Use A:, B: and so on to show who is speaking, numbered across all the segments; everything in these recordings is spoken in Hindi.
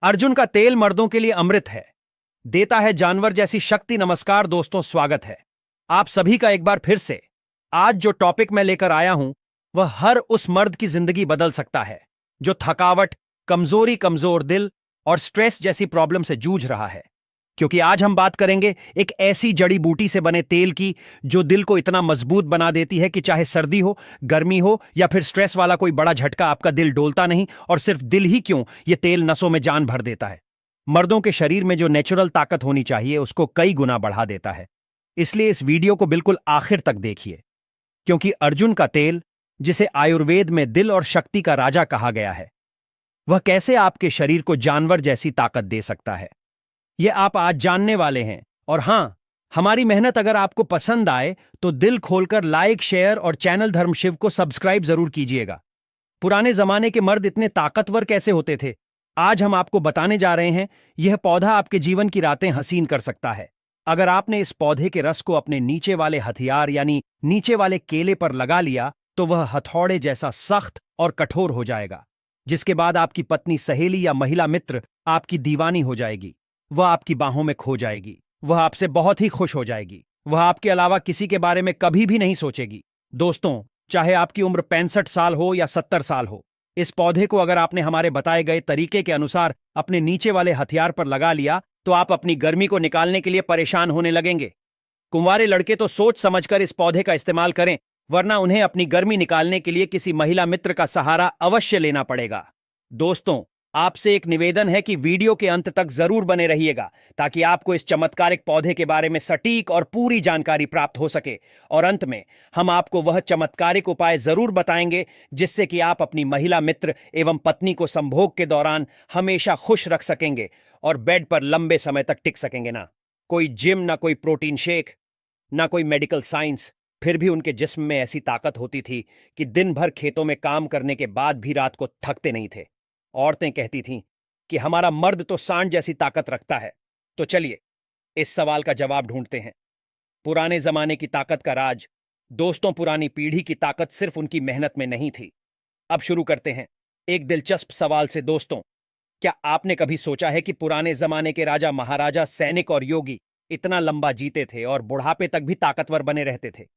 A: अर्जुन का तेल मर्दों के लिए अमृत है, देता है जानवर जैसी शक्ति। नमस्कार दोस्तों, स्वागत है आप सभी का एक बार फिर से। आज जो टॉपिक मैं लेकर आया हूं वह हर उस मर्द की जिंदगी बदल सकता है जो थकावट, कमजोरी, कमजोर दिल और स्ट्रेस जैसी प्रॉब्लम से जूझ रहा है। क्योंकि आज हम बात करेंगे एक ऐसी जड़ी बूटी से बने तेल की जो दिल को इतना मजबूत बना देती है कि चाहे सर्दी हो, गर्मी हो या फिर स्ट्रेस वाला कोई बड़ा झटका, आपका दिल डोलता नहीं। और सिर्फ दिल ही क्यों, यह तेल नसों में जान भर देता है। मर्दों के शरीर में जो नेचुरल ताकत होनी चाहिए उसको कई गुना बढ़ा देता है। इसलिए इस वीडियो को बिल्कुल आखिर तक देखिए, क्योंकि अर्जुन का तेल, जिसे आयुर्वेद में दिल और शक्ति का राजा कहा गया है, वह कैसे आपके शरीर को जानवर जैसी ताकत दे सकता है, यह आप आज जानने वाले हैं। और हां, हमारी मेहनत अगर आपको पसंद आए तो दिल खोलकर लाइक, शेयर और चैनल धर्मशिव को सब्सक्राइब जरूर कीजिएगा। पुराने जमाने के मर्द इतने ताकतवर कैसे होते थे, आज हम आपको बताने जा रहे हैं। यह पौधा आपके जीवन की रातें हसीन कर सकता है। अगर आपने इस पौधे के रस को अपने नीचे वाले हथियार यानी नीचे वाले केले पर लगा लिया तो वह हथौड़े जैसा सख्त और कठोर हो जाएगा, जिसके बाद आपकी पत्नी, सहेली या महिला मित्र आपकी दीवानी हो जाएगी। वह आपकी बाहों में खो जाएगी, वह आपसे बहुत ही खुश हो जाएगी, वह आपके अलावा किसी के बारे में कभी भी नहीं सोचेगी। दोस्तों, चाहे आपकी उम्र 65 साल हो या 70 साल हो, इस पौधे को अगर आपने हमारे बताए गए तरीके के अनुसार अपने नीचे वाले हथियार पर लगा लिया तो आप अपनी गर्मी को निकालने के लिए परेशान होने लगेंगे। कुंवारे लड़के तो सोच समझकर इस पौधे का इस्तेमाल करें, वरना उन्हें अपनी गर्मी निकालने के लिए किसी महिला मित्र का सहारा अवश्य लेना पड़ेगा। दोस्तों, आपसे एक निवेदन है कि वीडियो के अंत तक जरूर बने रहिएगा ताकि आपको इस चमत्कारिक पौधे के बारे में सटीक और पूरी जानकारी प्राप्त हो सके। और अंत में हम आपको वह चमत्कारिक उपाय जरूर बताएंगे जिससे कि आप अपनी महिला मित्र एवं पत्नी को संभोग के दौरान हमेशा खुश रख सकेंगे और बेड पर लंबे समय तक टिक सकेंगे। ना कोई जिम, ना कोई प्रोटीन शेक, ना कोई मेडिकल साइंस, फिर भी उनके जिस्म में ऐसी ताकत होती थी कि दिन भर खेतों में काम करने के बाद भी रात को थकते नहीं थे। औरतें कहती थीं कि हमारा मर्द तो सांड जैसी ताकत रखता है। तो चलिए इस सवाल का जवाब ढूंढते हैं। पुराने जमाने की ताकत का राज। दोस्तों, पुरानी पीढ़ी की ताकत सिर्फ उनकी मेहनत में नहीं थी। अब शुरू करते हैं एक दिलचस्प सवाल से। दोस्तों, क्या आपने कभी सोचा है कि पुराने जमाने के राजा, महाराजा, सैनिक और योगी इतना लंबा जीते थे और बुढ़ापे तक भी ताकतवर बने रहते थे?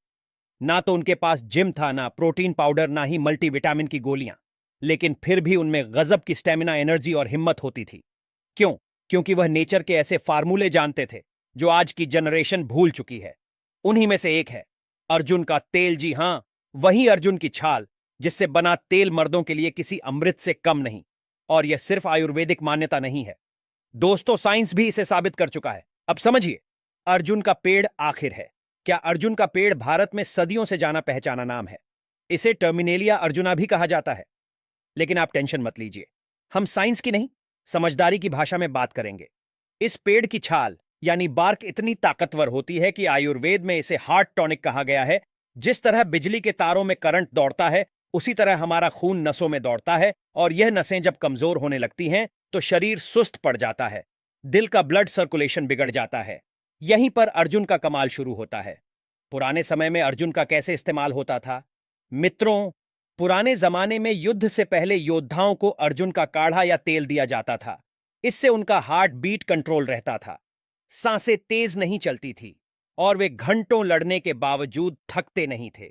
A: ना तो उनके पास जिम था, ना प्रोटीन पाउडर, ना ही मल्टीविटामिन की गोलियां, लेकिन फिर भी उनमें गजब की स्टेमिना, एनर्जी और हिम्मत होती थी। क्यों? क्योंकि वह नेचर के ऐसे फार्मूले जानते थे जो आज की जनरेशन भूल चुकी है। उन्हीं में से एक है अर्जुन का तेल। जी हां, वही अर्जुन की छाल जिससे बना तेल मर्दों के लिए किसी अमृत से कम नहीं। और यह सिर्फ आयुर्वेदिक मान्यता नहीं है दोस्तों, साइंस भी इसे साबित कर चुका है। अब समझिए, अर्जुन का पेड़ आखिर है क्या? अर्जुन का पेड़ भारत में सदियों से जाना पहचाना नाम है। इसे टर्मिनेलिया अर्जुना भी कहा जाता है। लेकिन आप टेंशन मत लीजिए, हम साइंस की नहीं, समझदारी की भाषा में बात करेंगे। इस पेड़ की छाल यानी बार्क इतनी ताकतवर होती है कि आयुर्वेद में इसे हार्ट टॉनिक कहा गया है। जिस तरह बिजली के तारों में करंट दौड़ता है, उसी तरह हमारा खून नसों में दौड़ता है। और यह नसें जब कमजोर होने लगती हैं तो शरीर सुस्त पड़ जाता है, दिल का ब्लड सर्कुलेशन बिगड़ जाता है। यहीं पर अर्जुन का कमाल शुरू होता है। पुराने समय में अर्जुन का कैसे इस्तेमाल होता था? मित्रों, पुराने जमाने में युद्ध से पहले योद्धाओं को अर्जुन का काढ़ा या तेल दिया जाता था। इससे उनका हार्ट बीट कंट्रोल रहता था, सांसें तेज नहीं चलती थी और वे घंटों लड़ने के बावजूद थकते नहीं थे।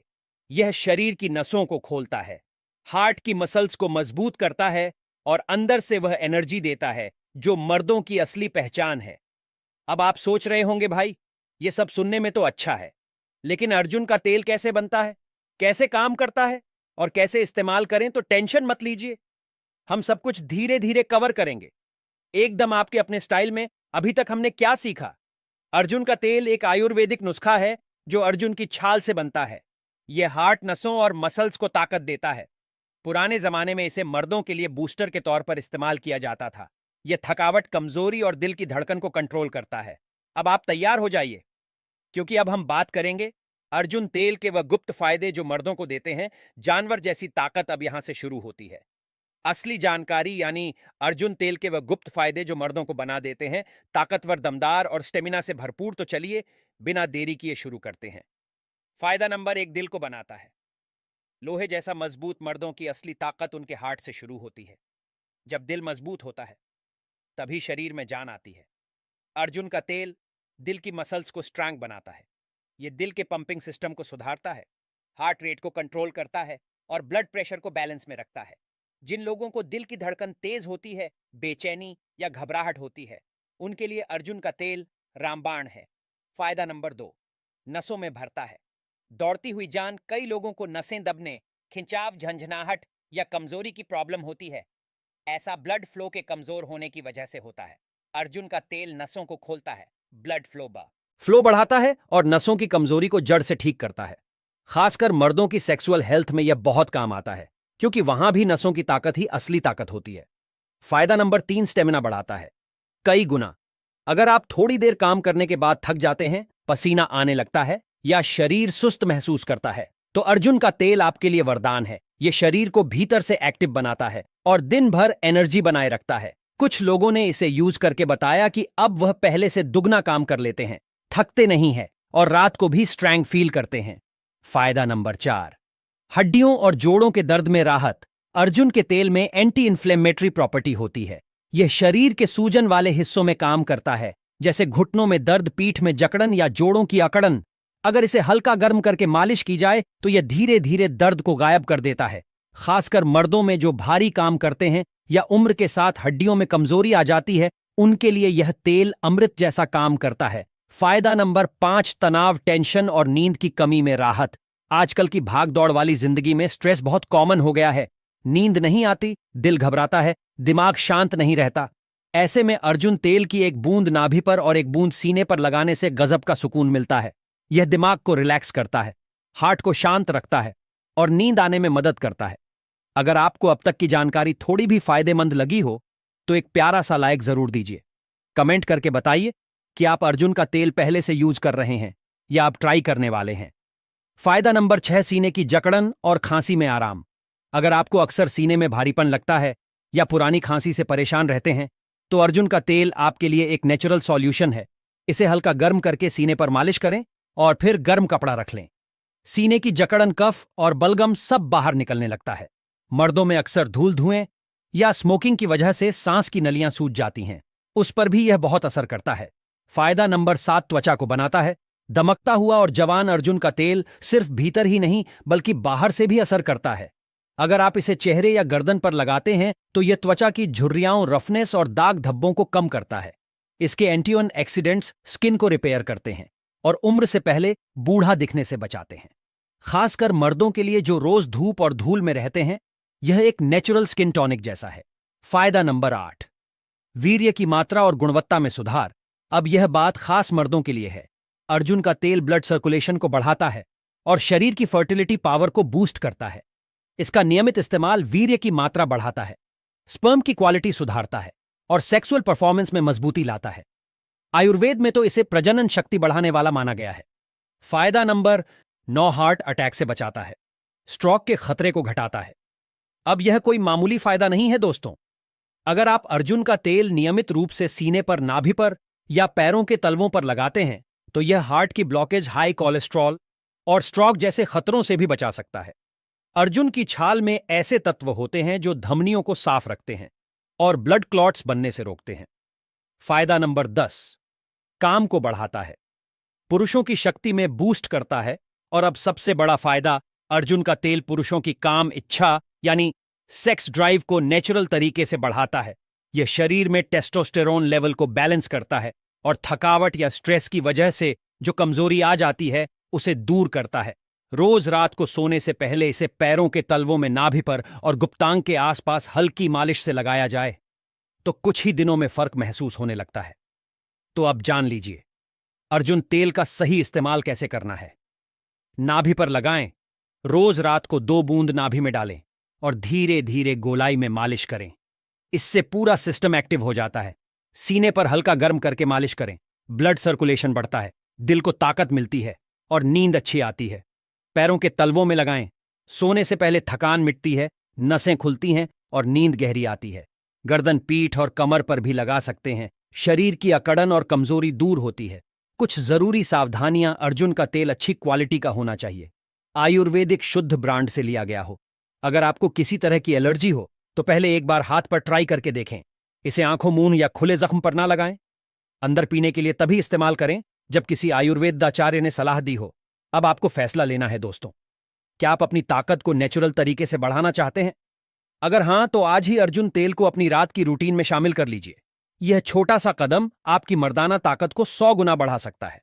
A: यह शरीर की नसों को खोलता है, हार्ट की मसल्स को मजबूत करता है और अंदर से वह एनर्जी देता है जो मर्दों की असली पहचान है। अब आप सोच रहे होंगे, भाई यह सब सुनने में तो अच्छा है, लेकिन अर्जुन का तेल कैसे बनता है, कैसे काम करता है और कैसे इस्तेमाल करें? तो टेंशन मत लीजिए, हम सब कुछ धीरे धीरे कवर करेंगे, एकदम आपके अपने स्टाइल में। अभी तक हमने क्या सीखा? अर्जुन का तेल एक आयुर्वेदिक नुस्खा है जो अर्जुन की छाल से बनता है। यह हार्ट, नसों और मसल्स को ताकत देता है। पुराने जमाने में इसे मर्दों के लिए बूस्टर के तौर पर इस्तेमाल किया जाता था। यह थकावट, कमजोरी और दिल की धड़कन को कंट्रोल करता है। अब आप तैयार हो जाइए, क्योंकि अब हम बात करेंगे अर्जुन तेल के वह गुप्त फायदे जो मर्दों को देते हैं। जानवर जैसी ताकत अब यहां से शुरू होती है। असली जानकारी यानी अर्जुन तेल के वह गुप्त फायदे जो मर्दों को बना देते हैं ताकतवर, दमदार और स्टेमिना से भरपूर। तो चलिए बिना देरी किए शुरू करते हैं। फायदा नंबर 1, दिल को बनाता है। लोहे जैसा मजबूत मर्दों की असली ताकत उनके हार्ट से शुरू होती है। जब दिल मजबूत होता है तभी शरीर में जान आती है। अर्जुन का तेल दिल की मसल्स को स्ट्रांग बनाता है। ये दिल के पंपिंग सिस्टम को सुधारता है, हार्ट रेट को कंट्रोल करता है और ब्लड प्रेशर को बैलेंस में रखता है। जिन लोगों को दिल की धड़कन तेज होती है, बेचैनी या घबराहट होती है, उनके लिए अर्जुन का तेल रामबाण है। फायदा नंबर 2, नसों में भरता है। दौड़ती हुई जान कई लोगों को नसें दबने, खिंचाव, झंझनाहट या कमजोरी की प्रॉब्लम होती है। ऐसा ब्लड फ्लो के कमजोर होने की वजह से होता है। अर्जुन का तेल नसों को खोलता है, ब्लड फ्लो बढ़ाता है और नसों की कमजोरी को जड़ से ठीक करता है। खासकर मर्दों की सेक्सुअल हेल्थ में यह बहुत काम आता है, क्योंकि वहां भी नसों की ताकत ही असली ताकत होती है। फायदा नंबर 3, स्टेमिना बढ़ाता है कई गुना। अगर आप थोड़ी देर काम करने के बाद थक जाते हैं, पसीना आने लगता है या शरीर सुस्त महसूस करता है, तो अर्जुन का तेल आपके लिए वरदान है। यह शरीर को भीतर से एक्टिव बनाता है और दिन भर एनर्जी बनाए रखता है। कुछ लोगों ने इसे यूज करके बताया कि अब वह पहले से दुगना काम कर लेते हैं, थकते नहीं हैं और रात को भी स्ट्रॉन्ग फील करते हैं। फायदा नंबर 4, हड्डियों और जोड़ों के दर्द में राहत। अर्जुन के तेल में एंटी इन्फ्लेमेटरी प्रॉपर्टी होती है। यह शरीर के सूजन वाले हिस्सों में काम करता है, जैसे घुटनों में दर्द, पीठ में जकड़न या जोड़ों की अकड़न। अगर इसे हल्का गर्म करके मालिश की जाए तो यह धीरे धीरे दर्द को गायब कर देता है। खासकर मर्दों में जो भारी काम करते हैं या उम्र के साथ हड्डियों में कमजोरी आ जाती है, उनके लिए यह तेल अमृत जैसा काम करता है। फायदा नंबर 5, तनाव, टेंशन और नींद की कमी में राहत। आजकल की भाग दौड़ वाली जिंदगी में स्ट्रेस बहुत कॉमन हो गया है। नींद नहीं आती, दिल घबराता है, दिमाग शांत नहीं रहता। ऐसे में अर्जुन तेल की एक बूंद नाभि पर और एक बूंद सीने पर लगाने से गजब का सुकून मिलता है। यह दिमाग को रिलैक्स करता है, हार्ट को शांत रखता है और नींद आने में मदद करता है। अगर आपको अब तक की जानकारी थोड़ी भी फायदेमंद लगी हो तो एक प्यारा सा लाइक जरूर दीजिए। कमेंट करके बताइए कि आप अर्जुन का तेल पहले से यूज कर रहे हैं या आप ट्राई करने वाले हैं। फायदा नंबर 6, सीने की जकड़न और खांसी में आराम। अगर आपको अक्सर सीने में भारीपन लगता है या पुरानी खांसी से परेशान रहते हैं, तो अर्जुन का तेल आपके लिए एक नेचुरल सॉल्यूशन है। इसे हल्का गर्म करके सीने पर मालिश करें और फिर गर्म कपड़ा रख लें। सीने की जकड़न, कफ और बलगम सब बाहर निकलने लगता है। मर्दों में अक्सर धूल, धुएं या स्मोकिंग की वजह से सांस की नलियां सूज जाती हैं, उस पर भी यह बहुत असर करता है। फायदा नंबर 7, त्वचा को बनाता है। दमकता हुआ और जवान अर्जुन का तेल सिर्फ भीतर ही नहीं बल्कि बाहर से भी असर करता है। अगर आप इसे चेहरे या गर्दन पर लगाते हैं तो यह त्वचा की झुर्रियाओं, रफनेस और दाग धब्बों को कम करता है। इसके एंटीऑक्सीडेंट्स स्किन को रिपेयर करते हैं और उम्र से पहले बूढ़ा दिखने से बचाते हैं। खासकर मर्दों के लिए जो रोज धूप और धूल में रहते हैं, यह एक नेचुरल स्किन टॉनिक जैसा है। फायदा नंबर 8, वीर्य की मात्रा और गुणवत्ता में सुधार। अब यह बात खास मर्दों के लिए है। अर्जुन का तेल ब्लड सर्कुलेशन को बढ़ाता है और शरीर की फर्टिलिटी पावर को बूस्ट करता है। इसका नियमित इस्तेमाल वीर्य की मात्रा बढ़ाता है, स्पर्म की क्वालिटी सुधारता है और सेक्सुअल परफॉर्मेंस में मजबूती लाता है। आयुर्वेद में तो इसे प्रजनन शक्ति बढ़ाने वाला माना गया है। फायदा नंबर 9, हार्ट अटैक से बचाता है, स्ट्रोक के खतरे को घटाता है। अब यह कोई मामूली फायदा नहीं है दोस्तों। अगर आप अर्जुन का तेल नियमित रूप से सीने पर, नाभि पर या पैरों के तलवों पर लगाते हैं तो यह हार्ट की ब्लॉकेज, हाई कोलेस्ट्रॉल और स्ट्रोक जैसे खतरों से भी बचा सकता है। अर्जुन की छाल में ऐसे तत्व होते हैं जो धमनियों को साफ रखते हैं और ब्लड क्लॉट्स बनने से रोकते हैं। फायदा नंबर 10, काम को बढ़ाता है, पुरुषों की शक्ति में बूस्ट करता है। और अब सबसे बड़ा फायदा, अर्जुन का तेल पुरुषों की काम इच्छा यानी सेक्स ड्राइव को नेचुरल तरीके से बढ़ाता है। यह शरीर में टेस्टोस्टेरोन लेवल को बैलेंस करता है और थकावट या स्ट्रेस की वजह से जो कमजोरी आ जाती है उसे दूर करता है। रोज रात को सोने से पहले इसे पैरों के तलवों में, नाभि पर और गुप्तांग के आसपास हल्की मालिश से लगाया जाए तो कुछ ही दिनों में फर्क महसूस होने लगता है। तो अब जान लीजिए अर्जुन तेल का सही इस्तेमाल कैसे करना है। नाभि पर लगाएं, रोज रात को 2 बूंद नाभि में डालें और धीरे धीरे गोलाई में मालिश करें। इससे पूरा सिस्टम एक्टिव हो जाता है। सीने पर हल्का गर्म करके मालिश करें, ब्लड सर्कुलेशन बढ़ता है, दिल को ताकत मिलती है और नींद अच्छी आती है। पैरों के तलवों में लगाएं, सोने से पहले थकान मिटती है, नसें खुलती हैं और नींद गहरी आती है। गर्दन, पीठ और कमर पर भी लगा सकते हैं, शरीर की अकड़न और कमजोरी दूर होती है। कुछ जरूरी सावधानियां, अर्जुन का तेल अच्छी क्वालिटी का होना चाहिए, आयुर्वेदिक शुद्ध ब्रांड से लिया गया हो। अगर आपको किसी तरह की एलर्जी हो तो पहले एक बार हाथ पर ट्राई करके देखें। इसे आंखों, मुंह या खुले जख्म पर ना लगाएं। अंदर पीने के लिए तभी इस्तेमाल करें जब किसी आयुर्वेदाचार्य ने सलाह दी हो। अब आपको फैसला लेना है दोस्तों, क्या आप अपनी ताकत को नेचुरल तरीके से बढ़ाना चाहते हैं? अगर हां, तो आज ही अर्जुन तेल को अपनी रात की रूटीन में शामिल कर लीजिए। यह छोटा सा कदम आपकी मर्दाना ताकत को 100 गुना बढ़ा सकता है।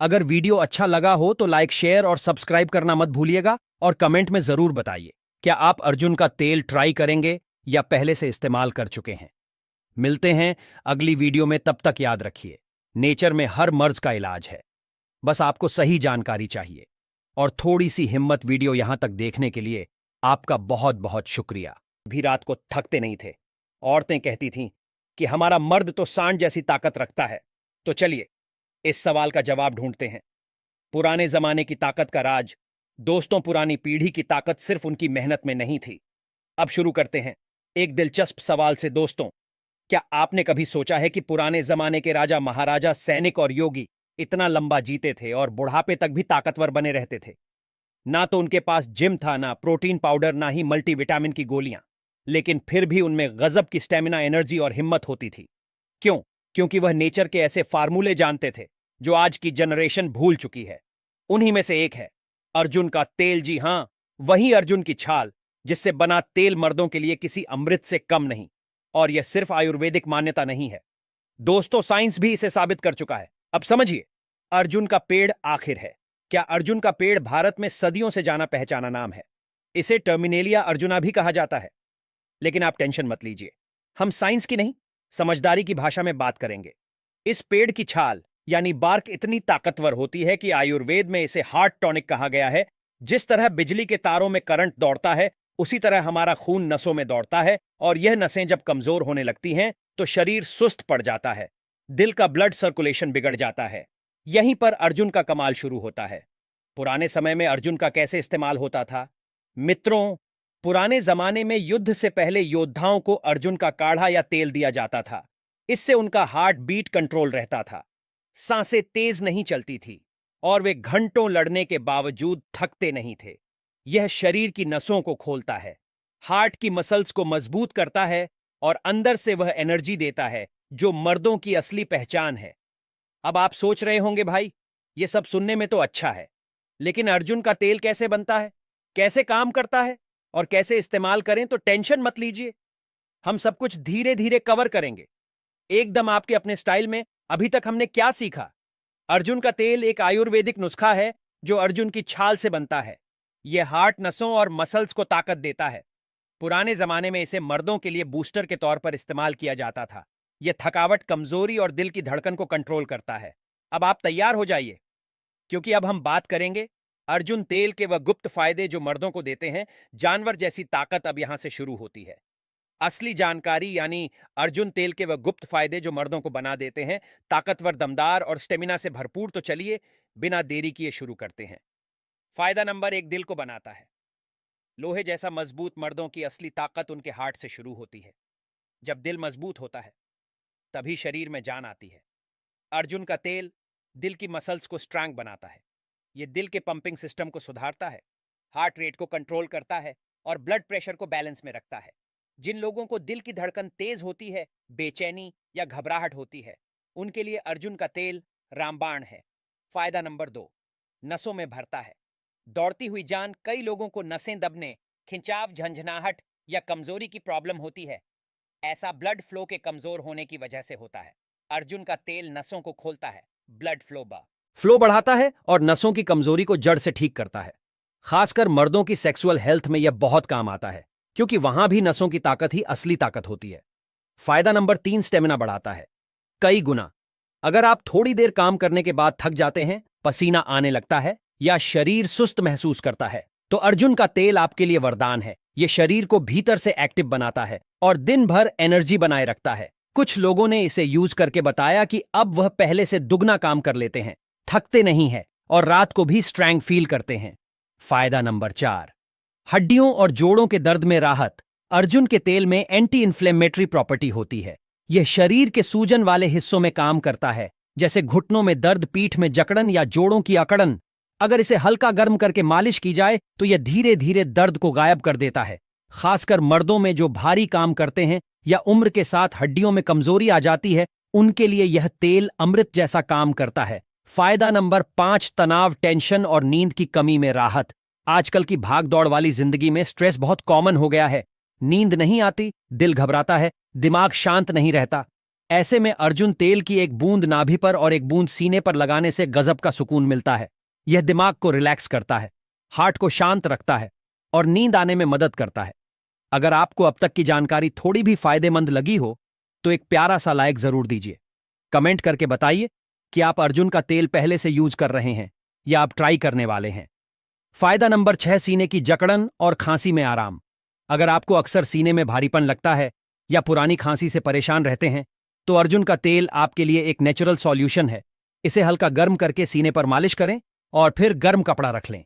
A: अगर वीडियो अच्छा लगा हो तो लाइक, शेयर और सब्सक्राइब करना मत भूलिएगा और कमेंट में जरूर बताइए, क्या आप अर्जुन का तेल ट्राई करेंगे या पहले से इस्तेमाल कर चुके हैं? मिलते हैं अगली वीडियो में, तब तक याद रखिए, नेचर में हर मर्ज का इलाज है। बस आपको सही जानकारी चाहिए और थोड़ी सी हिम्मत। वीडियो यहां तक देखने के लिए आपका बहुत बहुत शुक्रिया। भी रात को थकते नहीं थे। औरतें कहती थीं कि हमारा मर्द तो सांड जैसी ताकत रखता है। तो चलिए इस सवाल का जवाब ढूंढते हैं। पुराने जमाने की ताकत का राज। दोस्तों, पुरानी पीढ़ी की ताकत सिर्फ उनकी मेहनत में नहीं थी। अब शुरू करते हैं एक दिलचस्प सवाल से। दोस्तों, क्या आपने कभी सोचा है कि पुराने जमाने के राजा महाराजा, सैनिक और योगी इतना लंबा जीते थे और बुढ़ापे तक भी ताकतवर बने रहते थे? ना तो उनके पास जिम था, ना प्रोटीन पाउडर, ना ही मल्टीविटामिन की गोलियां, लेकिन फिर भी उनमें गजब की स्टेमिना, एनर्जी और हिम्मत होती थी। क्यों? क्योंकि वह नेचर के ऐसे फार्मूले जानते थे जो आज की जनरेशन भूल चुकी है। उन्हीं में से एक है अर्जुन का तेल। जी हां, वही अर्जुन की छाल जिससे बना तेल मर्दों के लिए किसी अमृत से कम नहीं। और यह सिर्फ आयुर्वेदिक मान्यता नहीं है दोस्तों, साइंस भी इसे साबित कर चुका है। अब समझिए, अर्जुन का पेड़ आखिर है क्या? अर्जुन का पेड़ भारत में सदियों से जाना पहचाना नाम है। इसे टर्मिनेलिया अर्जुना भी कहा जाता है। लेकिन आप टेंशन मत लीजिए, हम साइंस की नहीं, समझदारी की भाषा में बात करेंगे। इस पेड़ की छाल यानी बार्क इतनी ताकतवर होती है कि आयुर्वेद में इसे हार्ट टॉनिक कहा गया है। जिस तरह बिजली के तारों में करंट दौड़ता है, उसी तरह हमारा खून नसों में दौड़ता है, और यह नसें जब कमजोर होने लगती हैं तो शरीर सुस्त पड़ जाता है, दिल का ब्लड सर्कुलेशन बिगड़ जाता है। यहीं पर अर्जुन का कमाल शुरू होता है। पुराने समय में अर्जुन का कैसे इस्तेमाल होता था? मित्रों, पुराने जमाने में युद्ध से पहले योद्धाओं को अर्जुन का काढ़ा या तेल दिया जाता था। इससे उनका हार्ट बीट कंट्रोल रहता था, सांसें तेज नहीं चलती थी और वे घंटों लड़ने के बावजूद थकते नहीं थे। यह शरीर की नसों को खोलता है, हार्ट की मसल्स को मजबूत करता है और अंदर से वह एनर्जी देता है जो मर्दों की असली पहचान है। अब आप सोच रहे होंगे, भाई ये सब सुनने में तो अच्छा है, लेकिन अर्जुन का तेल कैसे बनता है, कैसे काम करता है और कैसे इस्तेमाल करें? तो टेंशन मत लीजिए, हम सब कुछ धीरे धीरे कवर करेंगे, एकदम आपके अपने स्टाइल में। अभी तक हमने क्या सीखा? अर्जुन का तेल एक आयुर्वेदिक नुस्खा है जो अर्जुन की छाल से बनता है। यह हार्ट, नसों और मसल्स को ताकत देता है। पुराने जमाने में इसे मर्दों के लिए बूस्टर के तौर पर इस्तेमाल किया जाता था। यह थकावट, कमजोरी और दिल की धड़कन को कंट्रोल करता है। अब आप तैयार हो जाइए, क्योंकि अब हम बात करेंगे अर्जुन तेल के वह गुप्त फायदे जो मर्दों को देते हैं। जानवर जैसी ताकत अब यहां से शुरू होती है। असली जानकारी, यानी अर्जुन तेल के वह गुप्त फायदे जो मर्दों को बना देते हैं ताकतवर, दमदार और स्टेमिना से भरपूर। तो चलिए बिना देरी किए शुरू करते हैं। फायदा नंबर 1, दिल को बनाता है। लोहे जैसा मजबूत मर्दों की असली ताकत उनके हार्ट से शुरू होती है। जब दिल मजबूत होता है तभी शरीर में जान आती है। अर्जुन का तेल दिल की मसल्स को स्ट्रांग बनाता है। यह दिल के पंपिंग सिस्टम को सुधारता है, हार्ट रेट को कंट्रोल करता है और ब्लड प्रेशर को बैलेंस में रखता है। जिन लोगों को दिल की धड़कन तेज होती है, बेचैनी या घबराहट होती है, उनके लिए अर्जुन का तेल रामबाण है। फायदा नंबर 2, नसों में भरता है। दौड़ती हुई जान, कई लोगों को नसें दबने, खिंचाव, झंझनाहट या कमजोरी की प्रॉब्लम होती है। ऐसा ब्लड फ्लो के कमजोर होने की वजह से होता है। अर्जुन का तेल नसों को खोलता है, ब्लड फ्लो बढ़ाता है और नसों की कमजोरी को जड़ से ठीक करता है। खासकर मर्दों की सेक्सुअल हेल्थ में यह बहुत काम आता है, क्योंकि वहां भी नसों की ताकत ही असली ताकत होती है। फायदा नंबर 3, स्टेमिना बढ़ाता है कई गुना। अगर आप थोड़ी देर काम करने के बाद थक जाते हैं, पसीना आने लगता है या शरीर सुस्त महसूस करता है, तो अर्जुन का तेल आपके लिए वरदान है। यह शरीर को भीतर से एक्टिव बनाता है और दिन भर एनर्जी बनाए रखता है। कुछ लोगों ने इसे यूज करके बताया कि अब वह पहले से दुगना काम कर लेते हैं, थकते नहीं है और रात को भी स्ट्रैंग फील करते हैं। फायदा नंबर 4, हड्डियों और जोड़ों के दर्द में राहत। अर्जुन के तेल में एंटी इन्फ्लेमेटरी प्रॉपर्टी होती है। यह शरीर के सूजन वाले हिस्सों में काम करता है, जैसे घुटनों में दर्द, पीठ में जकड़न या जोड़ों की अकड़न। अगर इसे हल्का गर्म करके मालिश की जाए तो यह धीरे धीरे दर्द को गायब कर देता है। खासकर मर्दों में जो भारी काम करते हैं या उम्र के साथ हड्डियों में कमजोरी आ जाती है, उनके लिए यह तेल अमृत जैसा काम करता है। फायदा नंबर 5, तनाव, टेंशन और नींद की कमी में राहत। आजकल की भाग दौड़ वाली जिंदगी में स्ट्रेस बहुत कॉमन हो गया है। नींद नहीं आती, दिल घबराता है, दिमाग शांत नहीं रहता। ऐसे में अर्जुन तेल की एक बूंद नाभि पर और एक बूंद सीने पर लगाने से गजब का सुकून मिलता है। यह दिमाग को रिलैक्स करता है, हार्ट को शांत रखता है और नींद आने में मदद करता है। अगर आपको अब तक की जानकारी थोड़ी भी फायदेमंद लगी हो तो एक प्यारा सा लाइक जरूर दीजिए। कमेंट करके बताइए कि आप अर्जुन का तेल पहले से यूज कर रहे हैं या आप ट्राई करने वाले हैं। फायदा नंबर 6, सीने की जकड़न और खांसी में आराम। अगर आपको अक्सर सीने में भारीपन लगता है या पुरानी खांसी से परेशान रहते हैं तो अर्जुन का तेल आपके लिए एक नेचुरल सॉल्यूशन है। इसे हल्का गर्म करके सीने पर मालिश करें और फिर गर्म कपड़ा रख लें।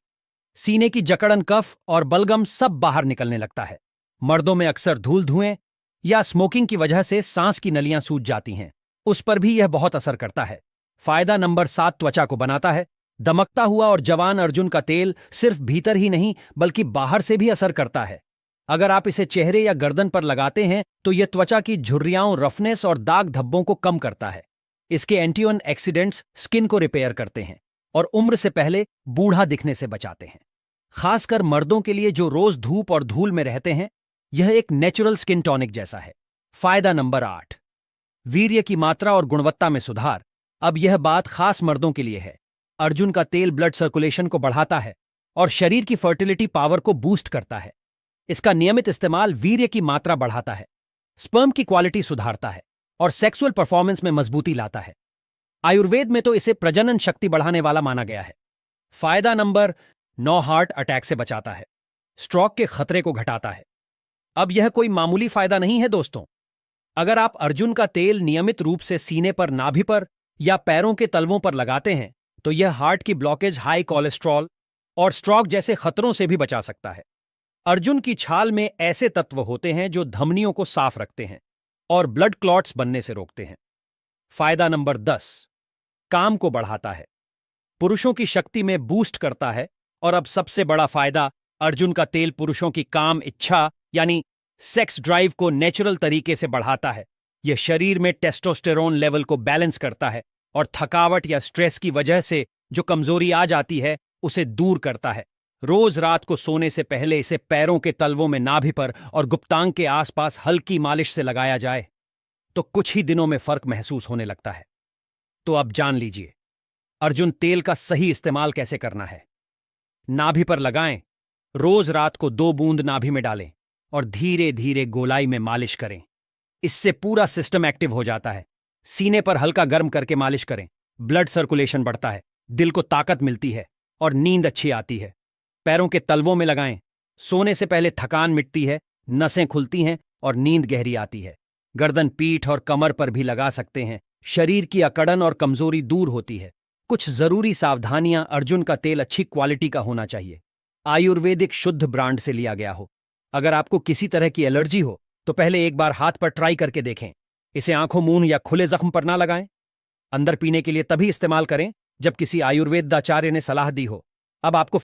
A: सीने की जकड़न, कफ और बलगम सब बाहर निकलने लगता है। मर्दों में अक्सर धूल, धुएं या स्मोकिंग की वजह से सांस की नलियां सूज जाती हैं, उस पर भी यह बहुत असर करता है। फायदा नंबर 7, त्वचा को बनाता है। दमकता हुआ और जवान अर्जुन का तेल सिर्फ भीतर ही नहीं बल्कि बाहर से भी असर करता है। अगर आप इसे चेहरे या गर्दन पर लगाते हैं तो यह त्वचा की झुर्रियाओं, रफनेस और दाग धब्बों को कम करता है। इसके एंटीऑक्सीडेंट्स स्किन को रिपेयर करते हैं और उम्र से पहले बूढ़ा दिखने से बचाते हैं। खासकर मर्दों के लिए जो रोज धूप और धूल में रहते हैं, यह एक नेचुरल स्किन टॉनिक जैसा है। फायदा नंबर 8, वीर्य की मात्रा और गुणवत्ता में सुधार। अब यह बात खास मर्दों के लिए है। अर्जुन का तेल ब्लड सर्कुलेशन को बढ़ाता है और शरीर की फर्टिलिटी पावर को बूस्ट करता है। इसका नियमित इस्तेमाल वीर्य की मात्रा बढ़ाता है, स्पर्म की क्वालिटी सुधारता है और सेक्सुअल परफॉर्मेंस में मजबूती लाता है। आयुर्वेद में तो इसे प्रजनन शक्ति बढ़ाने वाला माना गया है। फायदा नंबर 9, हार्ट अटैक से बचाता है, स्ट्रोक के खतरे को घटाता है। अब यह कोई मामूली फायदा नहीं है दोस्तों। अगर आप अर्जुन का तेल नियमित रूप से सीने पर, नाभि पर या पैरों के तलवों पर लगाते हैं तो यह हार्ट की ब्लॉकेज, हाई कोलेस्ट्रॉल और स्ट्रोक जैसे खतरों से भी बचा सकता है। अर्जुन की छाल में ऐसे तत्व होते हैं जो धमनियों को साफ रखते हैं और ब्लड क्लॉट्स बनने से रोकते हैं। फायदा नंबर 10, काम को बढ़ाता है, पुरुषों की शक्ति में बूस्ट करता है। और अब सबसे बड़ा फायदा, अर्जुन का तेल पुरुषों की काम इच्छा यानी सेक्स ड्राइव को नेचुरल तरीके से बढ़ाता है। यह शरीर में टेस्टोस्टेरोन लेवल को बैलेंस करता है और थकावट या स्ट्रेस की वजह से जो कमजोरी आ जाती है उसे दूर करता है। रोज रात को सोने से पहले इसे पैरों के तलवों में, नाभि पर और गुप्तांग के आसपास हल्की मालिश से लगाया जाए तो कुछ ही दिनों में फर्क महसूस होने लगता है। तो अब जान लीजिए अर्जुन तेल का सही इस्तेमाल कैसे करना है। नाभि पर लगाएं, रोज रात को 2 बूंद नाभि में डालें और धीरे धीरे गोलाई में मालिश करें। इससे पूरा सिस्टम एक्टिव हो जाता है। सीने पर हल्का गर्म करके मालिश करें, ब्लड सर्कुलेशन बढ़ता है, दिल को ताकत मिलती है और नींद अच्छी आती है। पैरों के तलवों में लगाएं, सोने से पहले थकान मिटती है, नसें खुलती हैं और नींद गहरी आती है। गर्दन, पीठ और कमर पर भी लगा सकते हैं, शरीर की अकड़न और कमजोरी दूर होती है। कुछ जरूरी सावधानियां, अर्जुन का तेल अच्छी क्वालिटी का होना चाहिए, आयुर्वेदिक शुद्ध ब्रांड से लिया गया हो। अगर आपको किसी तरह की एलर्जी हो तो पहले एक बार हाथ पर ट्राई करके देखें। इसे आंखों, मुंह या खुले जख्म पर ना लगाएं। अंदर पीने के लिए तभी इस्तेमाल करें जब किसी आयुर्वेदाचार्य ने सलाह दी हो। अब आपको